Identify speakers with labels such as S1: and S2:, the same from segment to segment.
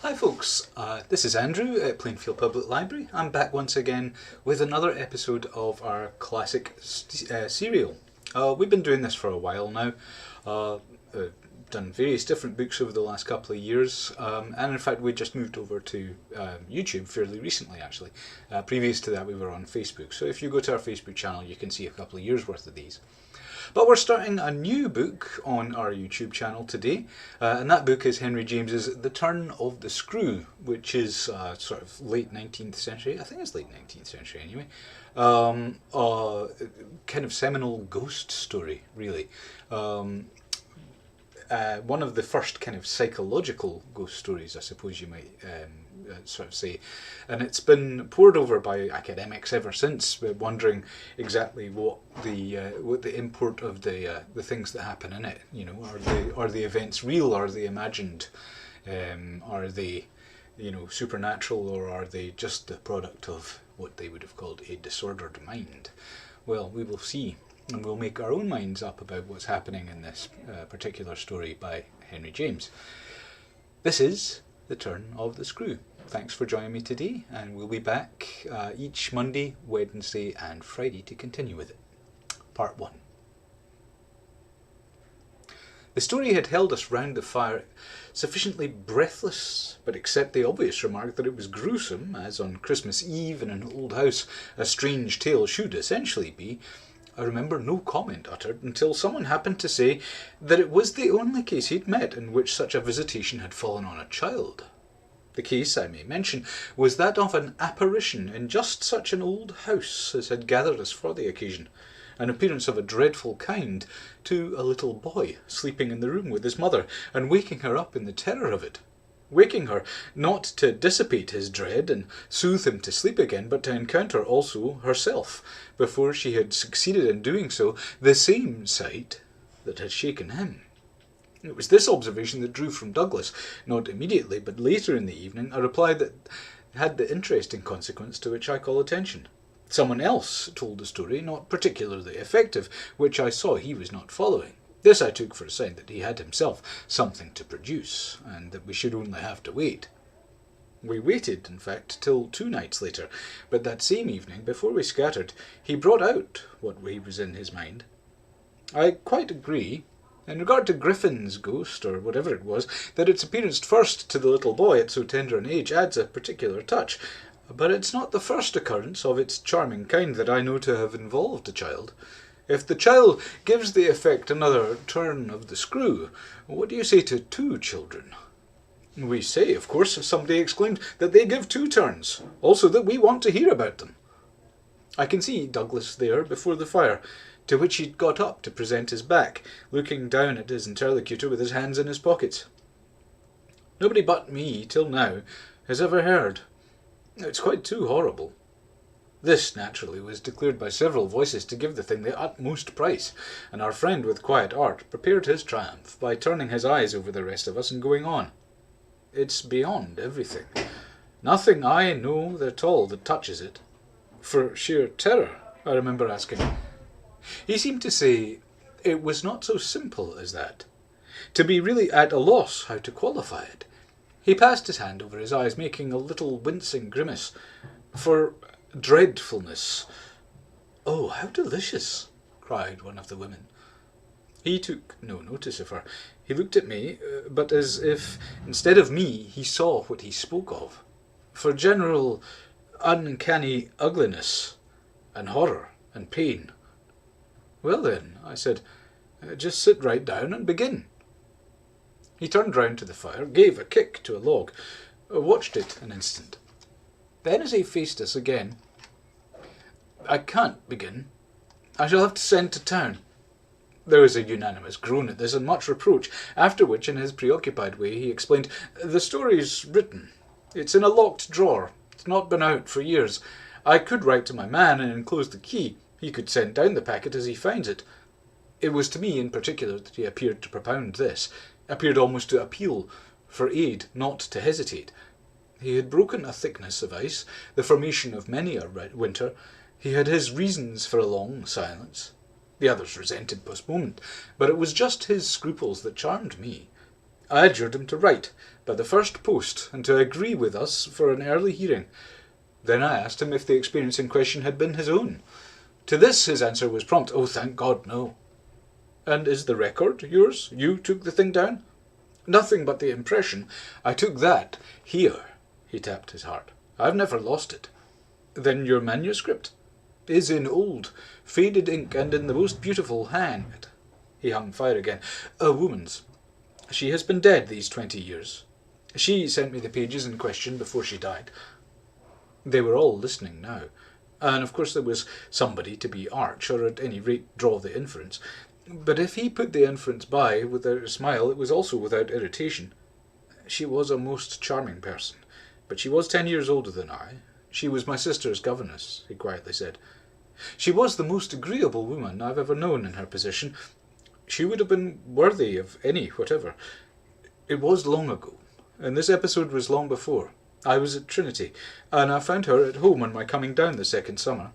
S1: Hi folks, this is Andrew at Plainfield Public Library. I'm back once again with another episode of our classic serial. We've been doing this for a while now, done various different books over the last couple of years, and in fact we just moved over to YouTube fairly recently actually. Previous to that we were on Facebook, so if you go to our Facebook channel you can see a couple of years worth of these. But we're starting a new book on our YouTube channel today, and that book is Henry James's The Turn of the Screw, which is sort of late 19th century, I think it's late 19th century anyway, kind of seminal ghost story, really. One of the first kind of psychological ghost stories, I suppose you might sort of say, and it's been pored over by academics ever since, wondering exactly what the import of the things that happen in it. You know, are the events real? Are they imagined? Are they, you know, supernatural, or are they just the product of what they would have called a disordered mind? Well, we will see. And we'll make our own minds up about what's happening in this particular story by Henry James. This is The Turn of the Screw. Thanks for joining me today, and we'll be back each Monday, Wednesday and Friday to continue with it. Part 1. The story had held us round the fire sufficiently breathless, but except the obvious remark that it was gruesome, as on Christmas Eve in an old house a strange tale should essentially be, I remember no comment uttered until someone happened to say that it was the only case he'd met in which such a visitation had fallen on a child. The case, I may mention, was that of an apparition in just such an old house as had gathered us for the occasion, an appearance of a dreadful kind to a little boy sleeping in the room with his mother and waking her up in the terror of it. Waking her, not to dissipate his dread and soothe him to sleep again, but to encounter also herself, before she had succeeded in doing so, the same sight that had shaken him. It was this observation that drew from Douglas, not immediately, but later in the evening, a reply that had the interesting consequence to which I call attention. Someone else told the story, not particularly effective, which I saw he was not following. This I took for a sign that he had himself something to produce, and that we should only have to wait. We waited, in fact, till 2 nights later, but that same evening, before we scattered, he brought out what was in his mind. I quite agree, in regard to Griffin's ghost, or whatever it was, that its appearance first to the little boy at so tender an age adds a particular touch, but it's not the first occurrence of its charming kind that I know to have involved a child. If the child gives the effect another turn of the screw, what do you say to 2 children? We say, of course, somebody exclaimed, that they give 2 turns, also that we want to hear about them. I can see Douglas there before the fire, to which he'd got up to present his back, looking down at his interlocutor with his hands in his pockets. Nobody but me, till now, has ever heard. It's quite too horrible. This, naturally, was declared by several voices to give the thing the utmost price, and our friend with quiet art prepared his triumph by turning his eyes over the rest of us and going on. It's beyond everything. Nothing I know at all that touches it. For sheer terror, I remember asking. He seemed to say it was not so simple as that, to be really at a loss how to qualify it. He passed his hand over his eyes, making a little wincing grimace. For dreadfulness. Oh, how delicious, cried one of the women. He took no notice of her. He looked at me, but as if, instead of me, he saw what he spoke of. For general uncanny ugliness, and horror, and pain. Well then, I said, just sit right down and begin. He turned round to the fire, gave a kick to a log, watched it an instant. Then as he faced us again, I can't begin. I shall have to send to town. There was a unanimous groan at this and much reproach, after which, in his preoccupied way, he explained, the story's written. It's in a locked drawer. It's not been out for years. I could write to my man and enclose the key. He could send down the packet as he finds it. It was to me in particular that he appeared to propound this, appeared almost to appeal for aid, not to hesitate. He had broken a thickness of ice, the formation of many a winter. He had his reasons for a long silence. The others resented postponement, but it was just his scruples that charmed me. I adjured him to write by the first post and to agree with us for an early hearing. Then I asked him if the experience in question had been his own. To this his answer was prompt, "Oh, thank God, no." "And is the record yours? You took the thing down?" "Nothing but the impression. I took that here." He tapped his heart. "I've never lost it." "Then your manuscript?" "Is in old, faded ink and in the most beautiful hand." He hung fire again. "A woman's. She has been dead these 20 years. She sent me the pages in question before she died." They were all listening now, and of course there was somebody to be arch, or at any rate draw the inference. But if he put the inference by without a smile, it was also without irritation. "She was a most charming person, but she was 10 years older than I. She was my sister's governess," he quietly said. "She was the most agreeable woman I've ever known in her position. She would have been worthy of any whatever. It was long ago, and this episode was long before. I was at Trinity, and I found her at home on my coming down the second summer.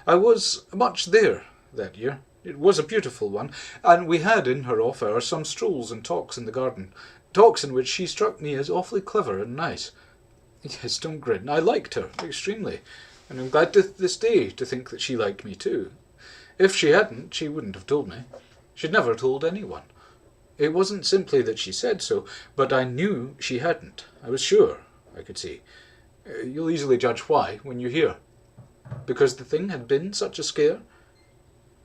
S1: I was much there that year. It was a beautiful one, and we had in her off hours some strolls and talks in the garden, talks in which she struck me as awfully clever and nice. Yes, don't grin. I liked her extremely, and I'm glad to this day to think that she liked me too. If she hadn't, she wouldn't have told me. She'd never told anyone. It wasn't simply that she said so, but I knew she hadn't. I was sure, I could see. You'll easily judge why when you hear. Because the thing had been such a scare?"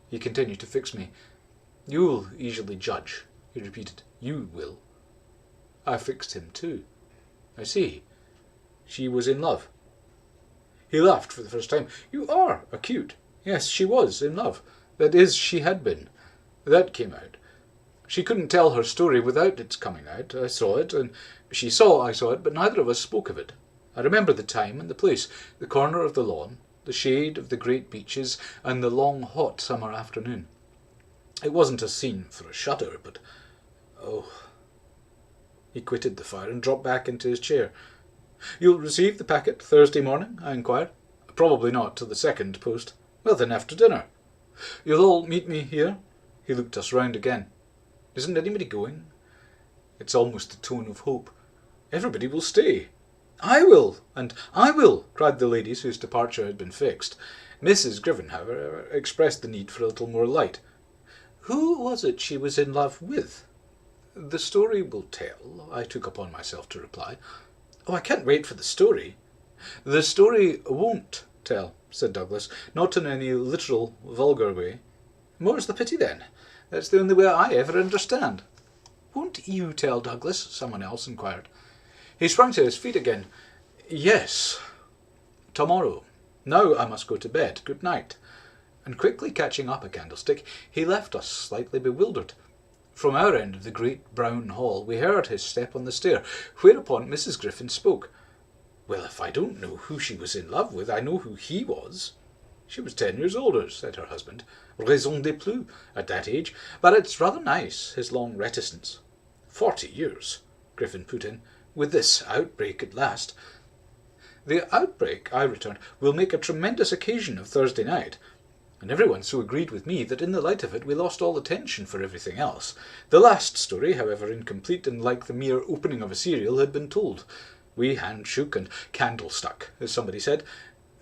S1: He continued to fix me. "You'll easily judge," he repeated. "You will." I fixed him too. "I see. She was in love." He laughed for the first time. "You are acute. Yes, she was in love. That is, she had been. That came out. She couldn't tell her story without its coming out. I saw it, and she saw I saw it, but neither of us spoke of it. I remember the time and the place, the corner of the lawn, the shade of the great beeches, and the long hot summer afternoon. It wasn't a scene for a shudder, but oh." He quitted the fire and dropped back into his chair. "You'll receive the packet Thursday morning?" I inquired. "Probably not till the second post." "Well, then after dinner." "You'll all meet me here?" He looked us round again. "Isn't anybody going?" It's almost a tone of hope. "Everybody will stay." "I will, and I will," cried the ladies whose departure had been fixed. Mrs. Griven, however, expressed the need for a little more light. "Who was it she was in love with?" "The story will tell," I took upon myself to reply. "Oh, I can't wait for the story." "The story won't tell," said Douglas, "not in any literal, vulgar way." "More's the pity, then. That's the only way I ever understand." "Won't you tell, Douglas?" someone else inquired. He sprang to his feet again. "Yes, tomorrow. Now I must go to bed. Good night." And quickly catching up a candlestick, he left us slightly bewildered. From our end of the great brown hall we heard his step on the stair, whereupon Mrs. Griffin spoke. "Well, if I don't know who she was in love with, I know who he was." "She was 10 years older," said her husband. "Raison de plus, at that age. But it's rather nice, his long reticence." 40 years, Griffin put in, "with this outbreak at last." "The outbreak," I returned, "will make a tremendous occasion of Thursday night." And everyone so agreed with me that in the light of it we lost all attention for everything else. The last story, however incomplete and like the mere opening of a serial, had been told. We hand-shook and candle-stuck, as somebody said,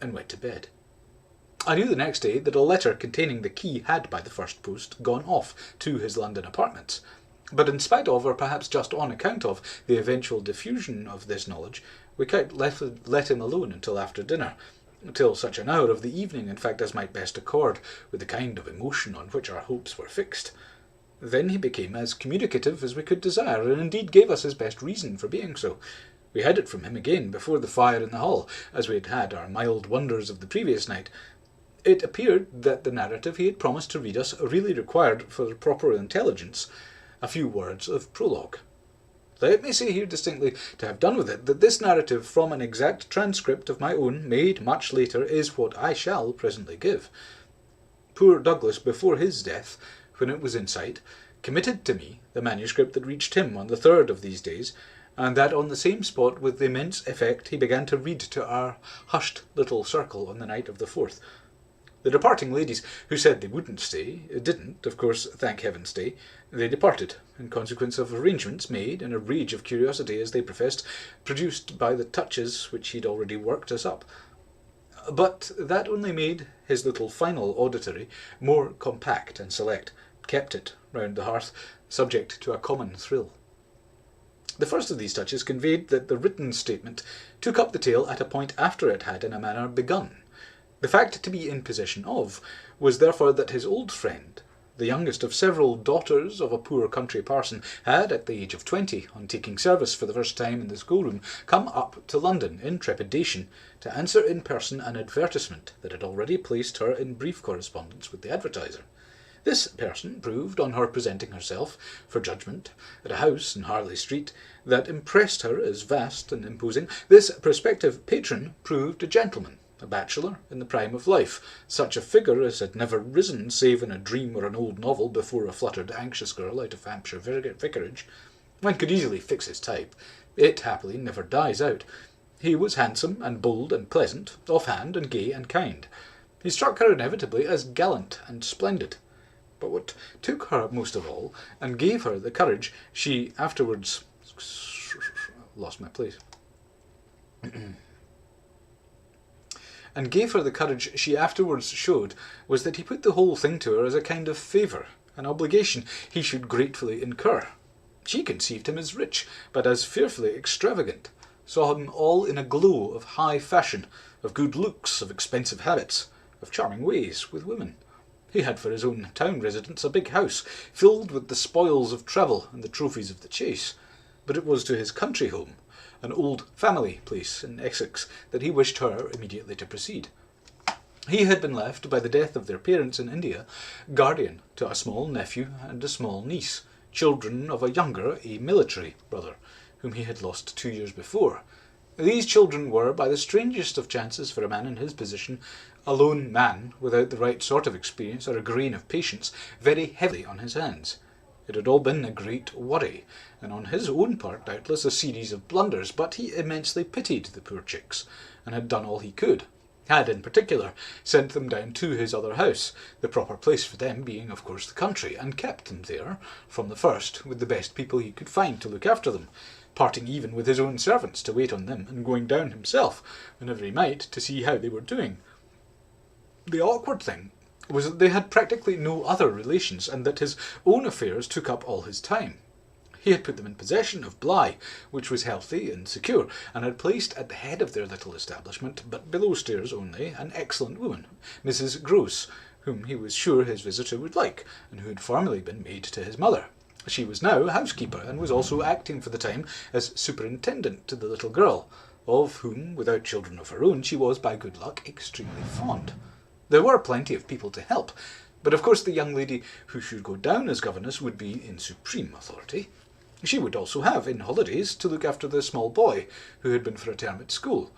S1: and went to bed. I knew the next day that a letter containing the key had by the first post gone off to his London apartments. But in spite of, or perhaps just on account of, the eventual diffusion of this knowledge, we kept let him alone until after dinner, till such an hour of the evening, in fact, as might best accord with the kind of emotion on which our hopes were fixed. Then he became as communicative as we could desire, and indeed gave us his best reason for being so. We had it from him again before the fire in the hall, as we had had our mild wonders of the previous night. It appeared that the narrative he had promised to read us really required, for proper intelligence, a few words of prologue. Let me say here distinctly, to have done with it, that this narrative from an exact transcript of my own, made much later, is what I shall presently give. Poor Douglas, before his death, when it was in sight, committed to me the manuscript that reached him on the 3rd of these days, and that on the same spot with immense effect he began to read to our hushed little circle on the night of the 4th. The departing ladies who said they wouldn't stay didn't, of course, thank heaven, stay. They departed, in consequence of arrangements made in a rage of curiosity, as they professed, produced by the touches which he'd already worked us up. But that only made his little final auditory more compact and select, kept it round the hearth, subject to a common thrill. The first of these touches conveyed that the written statement took up the tale at a point after it had in a manner begun. The fact to be in possession of was therefore that his old friend, the youngest of several daughters of a poor country parson, had, at the age of 20, on taking service for the first time in the schoolroom, come up to London in trepidation to answer in person an advertisement that had already placed her in brief correspondence with the advertiser. This person proved, on her presenting herself for judgment at a house in Harley Street that impressed her as vast and imposing, this prospective patron proved a gentleman, a bachelor in the prime of life, such a figure as had never risen save in a dream or an old novel before a fluttered, anxious girl out of Hampshire vicarage. One could easily fix his type. It, happily, never dies out. He was handsome and bold and pleasant, offhand and gay and kind. He struck her inevitably as gallant and splendid. But what took her most of all, and gave her the courage she afterwards... lost my place. and gave her the courage she afterwards showed, was that he put the whole thing to her as a kind of favour, an obligation he should gratefully incur. She conceived him as rich, but as fearfully extravagant, saw him all in a glow of high fashion, of good looks, of expensive habits, of charming ways with women. He had for his own town residence a big house, filled with the spoils of travel and the trophies of the chase, but it was to his country home, an old family place in Essex, that he wished her immediately to proceed. He had been left, by the death of their parents in India, guardian to a small nephew and a small niece, children of a younger, a military brother, whom he had lost 2 years before. These children were, by the strangest of chances for a man in his position, a lone man, without the right sort of experience or a grain of patience, very heavily on his hands. It had all been a great worry, and on his own part doubtless a series of blunders, but he immensely pitied the poor chicks, and had done all he could, had in particular sent them down to his other house, the proper place for them being of course the country, and kept them there from the first with the best people he could find to look after them, parting even with his own servants to wait on them, and going down himself whenever he might to see how they were doing. The awkward thing was that they had practically no other relations, and that his own affairs took up all his time. He had put them in possession of Bly, which was healthy and secure, and had placed at the head of their little establishment, but below stairs only, an excellent woman, Mrs. Grose, whom he was sure his visitor would like, and who had formerly been maid to his mother. She was now housekeeper, and was also acting for the time as superintendent to the little girl, of whom, without children of her own, she was, by good luck, extremely fond. There were plenty of people to help, but of course the young lady who should go down as governess would be in supreme authority. She would also have, in holidays, to look after the small boy, who had been for a term at school.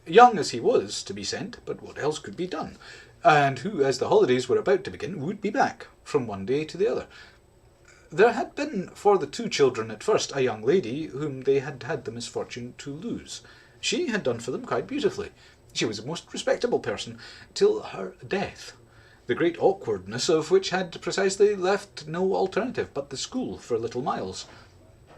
S1: Young as he was to be sent, but what else could be done, and who, as the holidays were about to begin, would be back from one day to the other. There had been for the two children at first a young lady whom they had had the misfortune to lose. She had done for them quite beautifully. She was a most respectable person till her death, the great awkwardness of which had precisely left no alternative but the school for little Miles.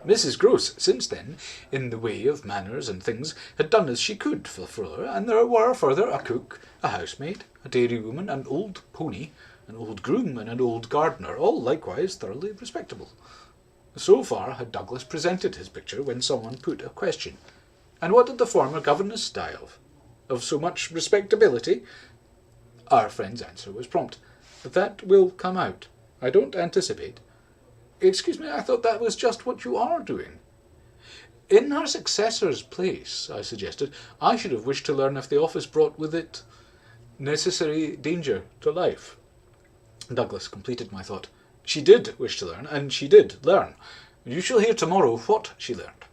S1: Mrs. Grose, since then, in the way of manners and things, had done as she could for her, and there were further a cook, a housemaid, a dairywoman, an old pony, an old groom, and an old gardener, all likewise thoroughly respectable. So far had Douglas presented his picture when someone put a question. And what did the former governess die of? Of so much respectability? Our friend's answer was prompt. That will come out. I don't anticipate. Excuse me, I thought that was just what you are doing. In her successor's place, I suggested, I should have wished to learn if the office brought with it necessary danger to life. Douglas completed my thought. She did wish to learn, and she did learn. You shall hear tomorrow what she learned.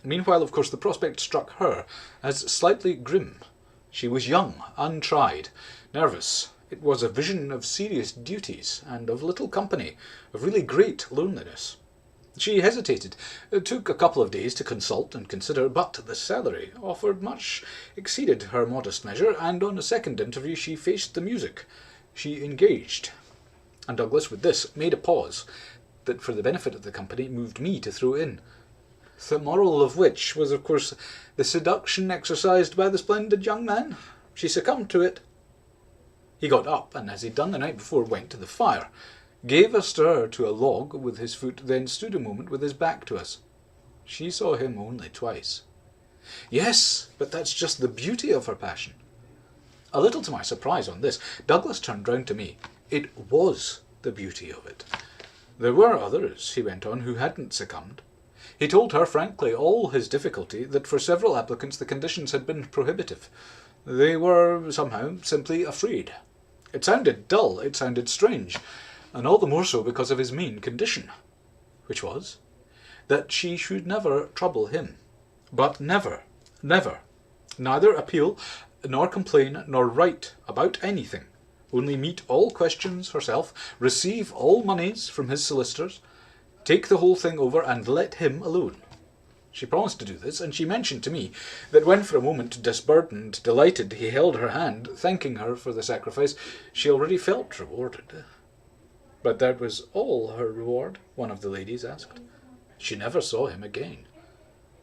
S1: Meanwhile, of course, the prospect struck her as slightly grim. She was young, untried, nervous. It was a vision of serious duties, and of little company, of really great loneliness. She hesitated. It took a couple of days to consult and consider, but the salary offered much exceeded her modest measure, and on a second interview she faced the music. she engaged. And Douglas, with this, made a pause that, for the benefit of the company, moved me to throw in. The moral of which was, of course, the seduction exercised by the splendid young man. She succumbed to it. He got up, and as he'd done the night before, went to the fire, gave a stir to a log with his foot, then stood a moment with his back to us. She saw him only twice. Yes, but that's just the beauty of her passion. A little to my surprise on this, Douglas turned round to me. It was the beauty of it. There were others, he went on, who hadn't succumbed. He told her frankly all his difficulty, that for several applicants the conditions had been prohibitive. They were, somehow, simply afraid. It sounded dull, it sounded strange, and all the more so because of his main condition, which was that she should never trouble him. But never, never, neither appeal, nor complain, nor write about anything. Only meet all questions herself, receive all moneys from his solicitors, take the whole thing over, and let him alone. She promised to do this, and she mentioned to me that when for a moment, disburdened, delighted, he held her hand, thanking her for the sacrifice, she already felt rewarded. But that was all her reward? One of the ladies asked. She never saw him again.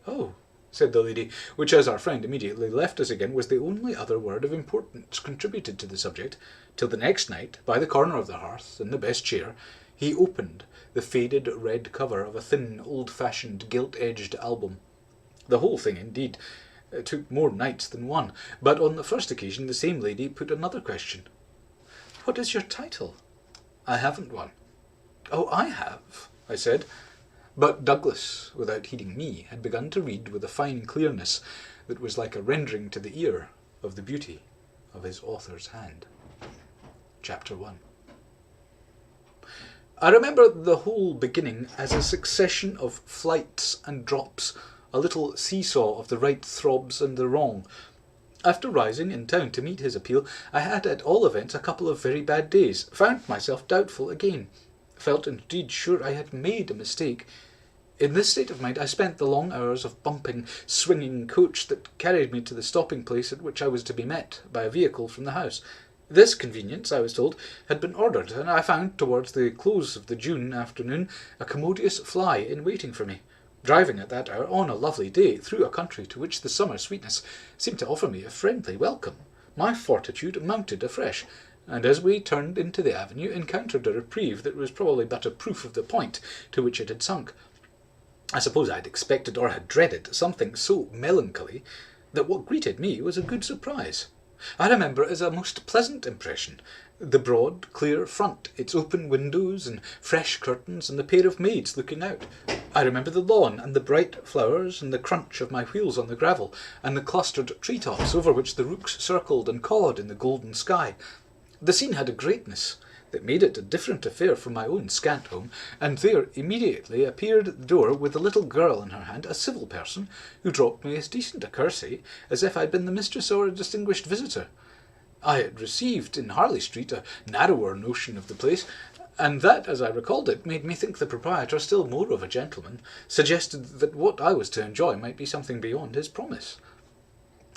S1: Oh, said the lady, which, as our friend immediately left us again, was the only other word of importance contributed to the subject, till the next night, by the corner of the hearth, in the best chair, he opened the faded red cover of a thin, old-fashioned, gilt-edged album. The whole thing, indeed, took more nights than one, but on the first occasion the same lady put another question. "What is your title?" "I haven't one." "Oh, I have," I said. But Douglas, without heeding me, had begun to read with a fine clearness that was like a rendering to the ear of the beauty of his author's hand. Chapter 1. I remember the whole beginning as a succession of flights and drops, a little seesaw of the right throbs and the wrong. After rising in town to meet his appeal, I had at all events a couple of very bad days, found myself doubtful again, felt indeed sure I had made a mistake. In this state of mind I spent the long hours of bumping, swinging coach that carried me to the stopping place at which I was to be met by a vehicle from the house. This conveyance, I was told, had been ordered, and I found, towards the close of the June afternoon, a commodious fly in waiting for me. Driving at that hour, on a lovely day, through a country to which the summer sweetness seemed to offer me a friendly welcome, my fortitude mounted afresh, and as we turned into the avenue, encountered a reprieve that was probably but a proof of the point to which it had sunk. I suppose I had expected or had dreaded something so melancholy that what greeted me was a good surprise. I remember as a most pleasant impression the broad, clear front, its open windows and fresh curtains, and the pair of maids looking out. I remember the lawn and the bright flowers, and the crunch of my wheels on the gravel, and the clustered tree-tops over which the rooks circled and cawed in the golden sky. The scene had a greatness that made it a different affair from my own scant home, and there immediately appeared at the door with a little girl in her hand, a civil person, who dropped me as decent a curtsy as if I'd been the mistress or a distinguished visitor. I had received in Harley Street a narrower notion of the place, and that, as I recalled it, made me think the proprietor still more of a gentleman, suggested that what I was to enjoy might be something beyond his promise.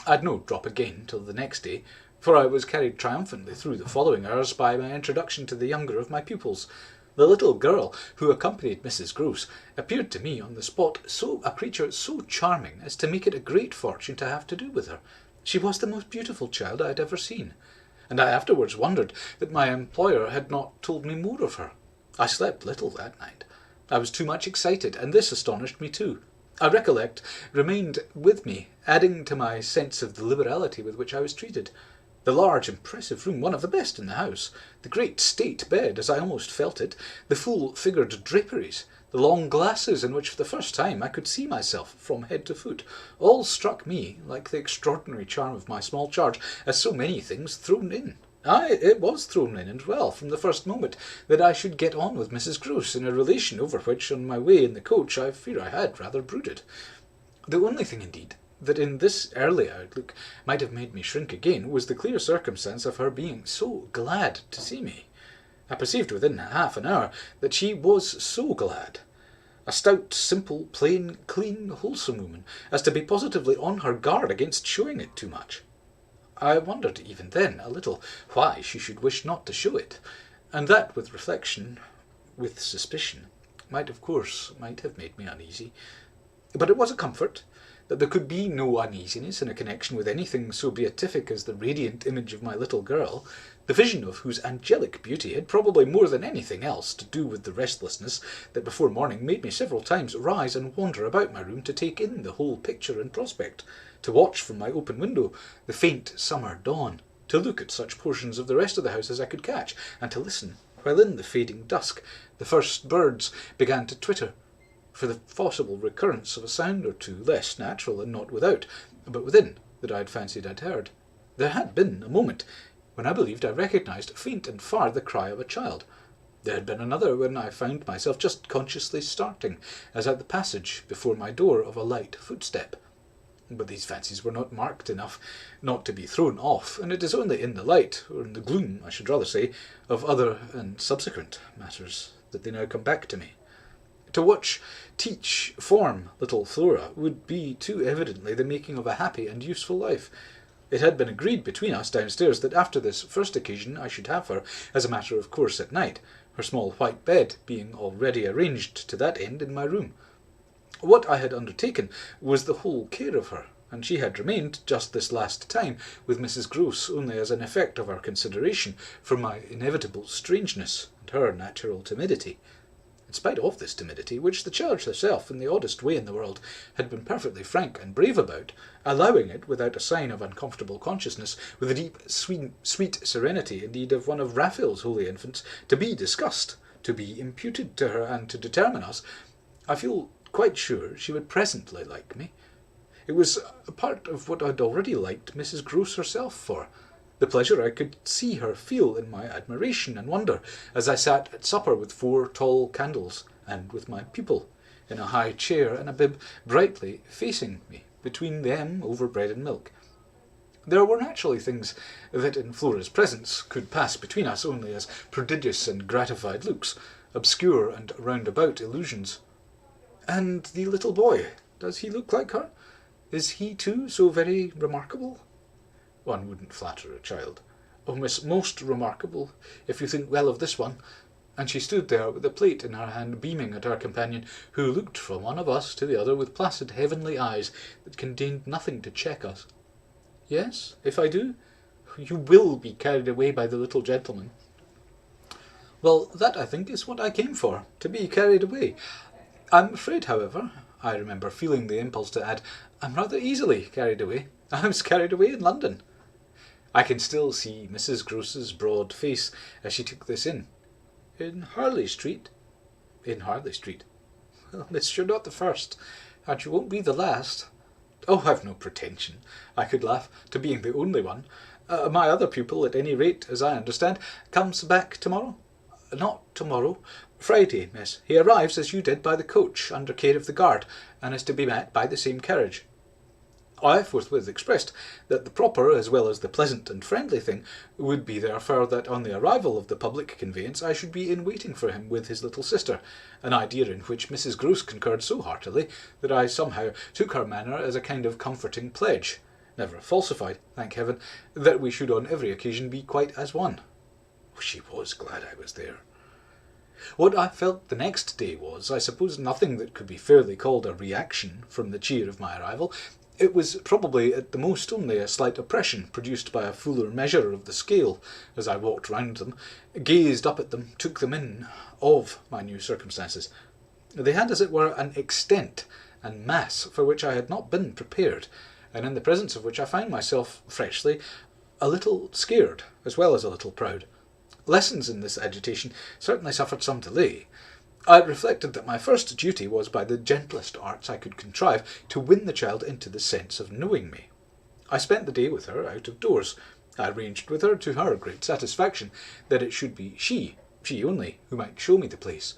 S1: I'd no drop again till the next day, for I was carried triumphantly through the following hours by my introduction to the younger of my pupils. The little girl who accompanied Mrs. Grose appeared to me on the spot a creature so charming as to make it a great fortune to have to do with her. She was the most beautiful child I had ever seen, and I afterwards wondered that my employer had not told me more of her. I slept little that night. I was too much excited, and this astonished me too. I recollect remained with me, adding to my sense of the liberality with which I was treated. The large, impressive room, one of the best in the house, the great state bed, as I almost felt it, the full-figured draperies, the long glasses in which for the first time I could see myself from head to foot, all struck me, like the extraordinary charm of my small charge, as so many things thrown in. Aye, it was thrown in, and well, from the first moment, that I should get on with Mrs. Grose in a relation over which, on my way in the coach, I fear I had rather brooded. The only thing, indeed, that in this early outlook might have made me shrink again was the clear circumstance of her being so glad to see me. I perceived within half an hour that she was so glad. A stout, simple, plain, clean, wholesome woman, as to be positively on her guard against showing it too much. I wondered even then a little why she should wish not to show it, and that with reflection, with suspicion, might have made me uneasy. But it was a comfort that there could be no uneasiness in a connection with anything so beatific as the radiant image of my little girl, the vision of whose angelic beauty had probably more than anything else to do with the restlessness that before morning made me several times rise and wander about my room to take in the whole picture and prospect, to watch from my open window the faint summer dawn, to look at such portions of the rest of the house as I could catch, and to listen, while in the fading dusk the first birds began to twitter, for the possible recurrence of a sound or two, less natural and not without, but within, that I had fancied I'd heard. There had been a moment when I believed I recognised faint and far the cry of a child. There had been another when I found myself just consciously starting, as at the passage before my door of a light footstep. But these fancies were not marked enough not to be thrown off, and it is only in the light, or in the gloom, I should rather say, of other and subsequent matters that they now come back to me. To watch, teach, form little Flora would be too evidently the making of a happy and useful life. It had been agreed between us downstairs that after this first occasion I should have her, as a matter of course, at night, her small white bed being already arranged to that end in my room. What I had undertaken was the whole care of her, and she had remained, just this last time, with Mrs. Grose only as an effect of our consideration for my inevitable strangeness and her natural timidity. In spite of this timidity, which the child herself, in the oddest way in the world, had been perfectly frank and brave about, allowing it, without a sign of uncomfortable consciousness, with a deep, sweet serenity, indeed, of one of Raphael's holy infants, to be discussed, to be imputed to her, and to determine us, I feel quite sure she would presently like me. It was a part of what I'd already liked Mrs. Grose herself for, the pleasure I could see her feel in my admiration and wonder as I sat at supper with 4 tall candles, and with my pupil in a high chair and a bib brightly facing me, between them over bread and milk. There were naturally things that in Flora's presence could pass between us only as prodigious and gratified looks, obscure and roundabout illusions. And the little boy, does he look like her? Is he too so very remarkable? One wouldn't flatter a child. Oh, miss, most remarkable, if you think well of this one. And she stood there with a plate in her hand, beaming at her companion, who looked from one of us to the other with placid heavenly eyes that contained nothing to check us. Yes, if I do, you will be carried away by the little gentleman. Well, that, I think, is what I came for, to be carried away. I'm afraid, however, I remember feeling the impulse to add, I'm rather easily carried away. I was carried away in London. I can still see Mrs. Grose's broad face as she took this in. In Harley Street? In Harley Street. Well, miss, you're not the first, and you won't be the last. Oh, I've no pretension, I could laugh, to being the only one. My other pupil, at any rate, as I understand, comes back tomorrow? Not tomorrow. Friday, miss. He arrives as you did by the coach, under care of the guard, and is to be met by the same carriage. I forthwith expressed that the proper as well as the pleasant and friendly thing would be therefore that on the arrival of the public conveyance I should be in waiting for him with his little sister, an idea in which Mrs. Grose concurred so heartily that I somehow took her manner as a kind of comforting pledge, never falsified, thank heaven, that we should on every occasion be quite as one. She was glad I was there. What I felt the next day was, I suppose, nothing that could be fairly called a reaction from the cheer of my arrival. It was probably at the most only a slight oppression produced by a fuller measure of the scale, as I walked round them, gazed up at them, took them in, of my new circumstances. They had, as it were, an extent and mass for which I had not been prepared, and in the presence of which I found myself, freshly, a little scared, as well as a little proud. Lessons in this agitation certainly suffered some delay. I reflected that my first duty was by the gentlest arts I could contrive to win the child into the sense of knowing me. I spent the day with her out of doors. I arranged with her, to her great satisfaction, that it should be she only, who might show me the place.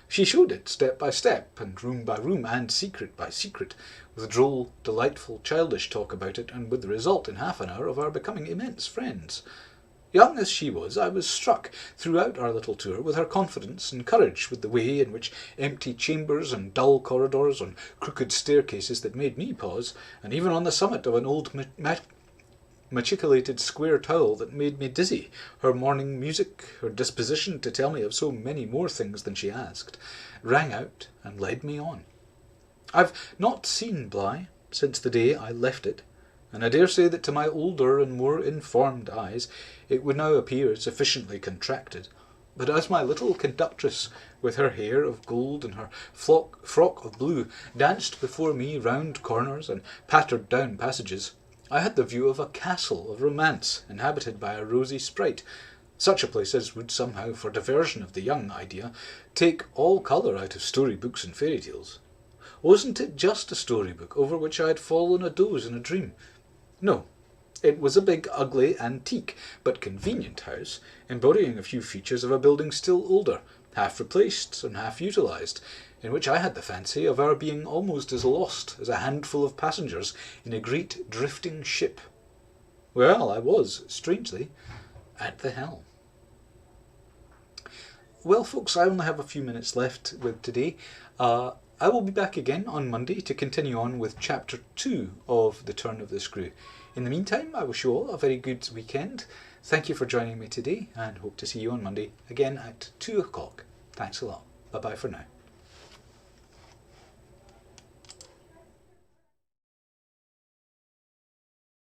S1: She showed it step by step, and room by room, and secret by secret, with droll, delightful, childish talk about it, and with the result in half an hour of our becoming immense friends. Young as she was, I was struck throughout our little tour with her confidence and courage, with the way in which empty chambers and dull corridors and crooked staircases that made me pause, and even on the summit of an old machicolated square towel that made me dizzy, her morning music, her disposition to tell me of so many more things than she asked, rang out and led me on. I've not seen Bly since the day I left it, and I dare say that to my older and more informed eyes it would now appear sufficiently contracted. But as my little conductress, with her hair of gold and her frock of blue, danced before me round corners and pattered down passages, I had the view of a castle of romance inhabited by a rosy sprite, such a place as would somehow, for diversion of the young idea, take all colour out of story-books and fairy tales. Wasn't it just a story-book over which I had fallen a doze in a dream? No, it was a big, ugly, antique, but convenient house, embodying a few features of a building still older, half replaced and half utilised, in which I had the fancy of our being almost as lost as a handful of passengers in a great drifting ship. Well, I was, strangely, at the helm. Well, folks, I only have a few minutes left with today. I will be back again on Monday to continue on with Chapter 2 of The Turn of the Screw. In the meantime, I wish you all a very good weekend. Thank you for joining me today, and hope to see you on Monday again at 2 o'clock. Thanks a lot. Bye-bye for now.